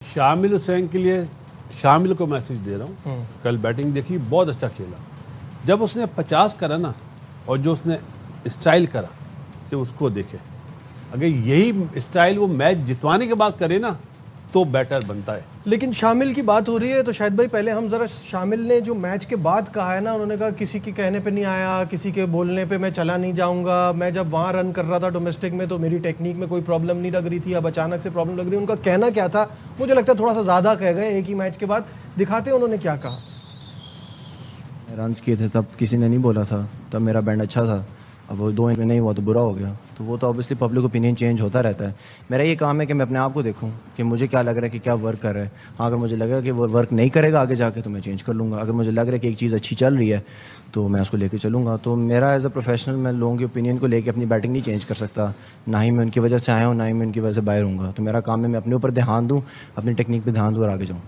शामिल हुसैन के लिए शामिल को मैसेज दे रहा हूँ, कल बैटिंग देखी, बहुत अच्छा खेला। जब उसने 50 करा ना, और जो उसने स्टाइल करा, सिर्फ उसको देखे। अगर यही स्टाइल वो मैच जितवाने के बाद करे ना, तो बैटर बनता है। लेकिन शामिल की बात हो रही है तो शाहिद भाई पहले हम ज़रा शामिल ने जो मैच के बाद कहा है ना, उन्होंने कहा किसी के कहने पे नहीं आया, किसी के बोलने पे मैं चला नहीं जाऊंगा, मैं जब वहाँ रन कर रहा था डोमेस्टिक में तो मेरी टेक्निक में कोई प्रॉब्लम नहीं लग रही थी, अब अचानक से प्रॉब्लम लग रही है। उनका कहना क्या था? मुझे लगता है थोड़ा सा ज़्यादा कह गए एक ही मैच के बाद। दिखाते उन्होंने क्या कहा। रन्स किए थे तब किसी ने नहीं बोला था, तब मेरा बैंड अच्छा था। अब वो 2 में नहीं हुआ तो बुरा हो गया, तो वो तो ऑब्वियसली पब्लिक ओपिनियन चेंज होता रहता है। मेरा ये काम है कि मैं अपने आप को देखूं कि मुझे क्या लग रहा है कि क्या वर्क कर रहा है। हाँ, अगर मुझे लगा कि वो वर्क नहीं करेगा आगे जाके तो मैं चेंज कर लूँगा। अगर मुझे लग रहा है कि एक चीज़ अच्छी चल रही है तो मैं उसको लेके चलूँगा। तो मेरा एज अ प्रोफेशनल मैं लोगों के ओपिनियन को लेके अपनी बैटिंग नहीं चेंज कर सकता, ना ही मैं उनकी वजह से आया हूँ, ना ही मैं उनकी वजह से बाहर हूँगा। तो मेरा काम है मैं अपने ऊपर ध्यान दूँ, अपनी टेक्निक पर ध्यान दूँ और आगे जाऊँ।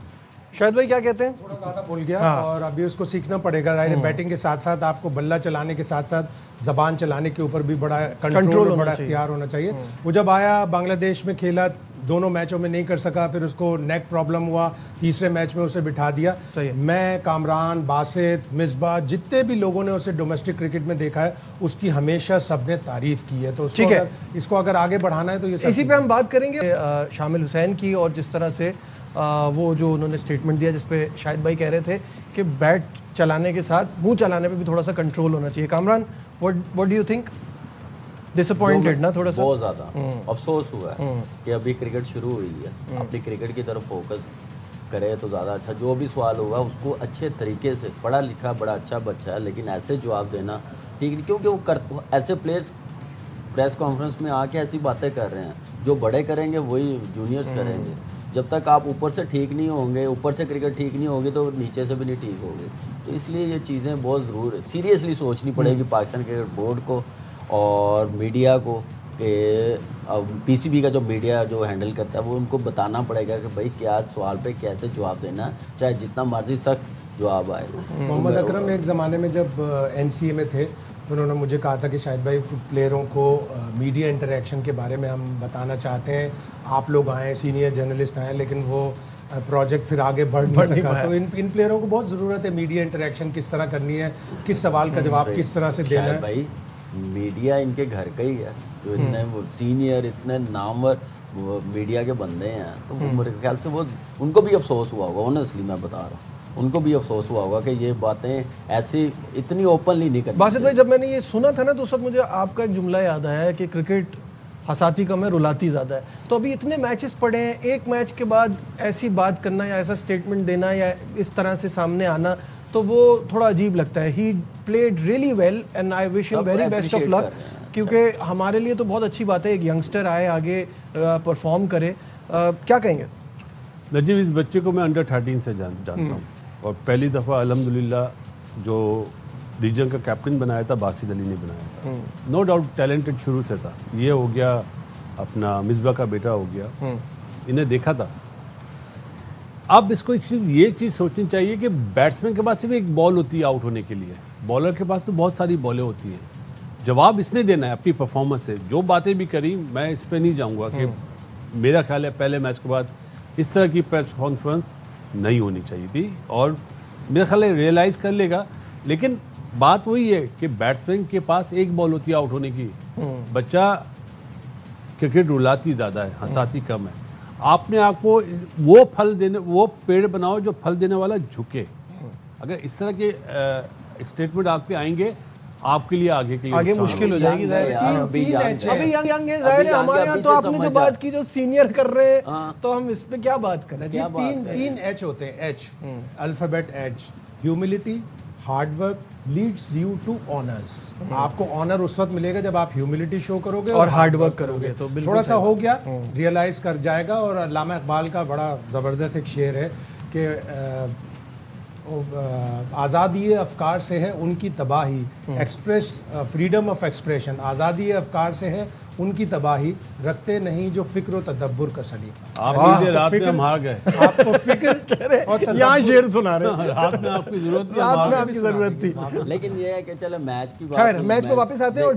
शाहिद भाई क्या कहते हैं? थोड़ा ज़्यादा भूल गया और अभी उसको सीखना पड़ेगा। जाहिर है बैटिंग के साथ साथ आपको बल्ला चलाने के साथ साथ ज़बान चलाने के ऊपर भी बड़ा कंट्रोल और बड़ा इख्तियार होना चाहिए। वो जब आया बांग्लादेश में खेला, दोनों मैचों में नहीं कर सका, फिर उसको नेक प्रॉब्लम हुआ, तीसरे मैच में उसे बिठा दिया। मैं, कामरान, बासित, मिसबा, जितने भी लोगों ने उसे डोमेस्टिक क्रिकेट में देखा है, उसकी हमेशा सबने तारीफ की है। तो इसको अगर आगे बढ़ाना है तो ये इसी पे हम बात करेंगे शामिल हुसैन की, और जिस तरह से वो जो उन्होंने स्टेटमेंट दिया जिस पे शाहिद भाई कह रहे थे कि बैट चलाने के साथ मुंह चलाने पे भी थोड़ा सा कंट्रोल होना चाहिए। Kamran, what do you think? Disappointed ना थोड़ा सा? बहुत ज़्यादा अफसोस हुआ है कि अभी क्रिकेट शुरू हुई है, अपनी क्रिकेट की तरफ फोकस करे तो ज़्यादा अच्छा। जो भी सवाल होगा उसको अच्छे तरीके से, पढ़ा लिखा बड़ा अच्छा बच्चा है, लेकिन ऐसे जवाब देना ठीक नहीं, क्योंकि वो ऐसे प्लेयर्स प्रेस कॉन्फ्रेंस में आके ऐसी बातें कर रहे हैं। जो बड़े करेंगे वही जूनियर्स करेंगे। जब तक आप ऊपर से ठीक नहीं होंगे, ऊपर से क्रिकेट ठीक नहीं होगी तो नीचे से भी नहीं ठीक होगी। तो इसलिए ये चीज़ें बहुत ज़रूर सीरियसली सोचनी पड़ेगी पाकिस्तान क्रिकेट बोर्ड को और मीडिया को, कि पीसीबी का जो मीडिया जो हैंडल करता है वो उनको बताना पड़ेगा कि भाई क्या सवाल पे कैसे जवाब देना है, चाहे जितना मर्जी सख्त जवाब आए। मोहम्मद अकरम एक ज़माने में जब एनसीए में थे, उन्होंने मुझे कहा था कि शाहिद भाई प्लेयरों को मीडिया इंटरेक्शन के बारे में हम बताना चाहते हैं, आप लोग आएँ, सीनियर जर्नलिस्ट आएँ, लेकिन वो प्रोजेक्ट फिर आगे बढ़ नहीं सका। तो इन प्लेयरों को बहुत ज़रूरत है मीडिया इंटरेक्शन किस तरह करनी है, किस सवाल का जवाब किस तरह से देना है। भाई मीडिया इनके घर का ही है, जो इतने सीनियर इतने नामवर मीडिया के बंदे हैं, तो मेरे ख्याल से वो उनको भी अफसोस हुआ होगा। ऑनेस्टली मैं बता रहा हूँ, उनको भी अफसोस हुआ होगा कि ये बातें ऐसी इतनी ओपनली नहीं करनी। बासित भाई, जब मैंने ये सुना था ना तो उस वक्त मुझे आपका एक जुमला याद आया कि क्रिकेट हंसाती कम है रुलाती ज़्यादा है। तो अभी इतने मैचेस पड़े हैं, एक मैच के बाद ऐसी बात करना या ऐसा स्टेटमेंट देना या इस तरह से सामने आना, तो वो थोड़ा अजीब लगता है। He played really well and I wish him very best of luck, क्योंकि हमारे लिए तो बहुत अच्छी बात है एक यंगस्टर आए आगे परफॉर्म करे। क्या कहेंगे? नजीब, इस बच्चे को मैं अंडर 13 से जानता हूँ, और पहली दफ़ा अल्हम्दुलिल्लाह जो रीजन का कैप्टन बनाया था बासित अली ने बनाया था। नो डाउट टैलेंटेड शुरू से था। ये हो गया अपना मिसबा का बेटा हो गया, इन्हें देखा था। अब इसको ये चीज़ सोचनी चाहिए कि बैट्समैन के पास सिर्फ एक बॉल होती है आउट होने के लिए, बॉलर के पास तो बहुत सारी बॉलें होती हैं। जवाब इसने देना है अपनी परफॉर्मेंस से। जो बातें भी करी, मैं इस पर नहीं जाऊँगा कि मेरा ख्याल है पहले मैच के बाद इस तरह की प्रेस कॉन्फ्रेंस नहीं होनी चाहिए थी, और मेरा ख्याल है रियलाइज़ कर लेगा। लेकिन बात वही है कि बैट्समैन के पास एक बॉल होती है आउट होने की। बच्चा क्रिकेट रुलाती ज़्यादा है, हंसाती कम है। आपने आपको वो पेड़ बनाओ जो फल देने वाला झुके। अगर इस तरह के स्टेटमेंट आप पे आएंगे, आपके लिए आगे मुश्किल हो जाएगी। अभी यंग है, जाहिर है। हमारे यहाँ तो आपने जो बात की जो सीनियर कर रहे हैं, तो हम इस पे क्या बात करें? तीन एच होते हैं, H alphabet H: humility, hard work, leads you to honours. आपको ऑनर उस वक्त मिलेगा जब आप ह्यूमिलिटी शो करोगे और हार्ड वर्क करोगे। तो थोड़ा सा हो गया, रियलाइज कर जाएगा। और अल्लामा इकबाल का बड़ा ज़बरदस्त एक शेर है कि आज़ादी अफ़कार से है उनकी तबाही, एक्सप्रेस फ्रीडम ऑफ एक्सप्रेशन। आज़ादी अफ़कार से है उनकी तबाही, रखते नहीं जो फ़िक्र और तदब्बुर का सलीका। आप रात में हम हार गए, आपको फ़िक्र और यहाँ शेर सुना रहे हैं। रात में आपकी ज़रूरत थी। लेकिन ये है कि चलो मैच की खैर, मैच पे वापस आते हैं और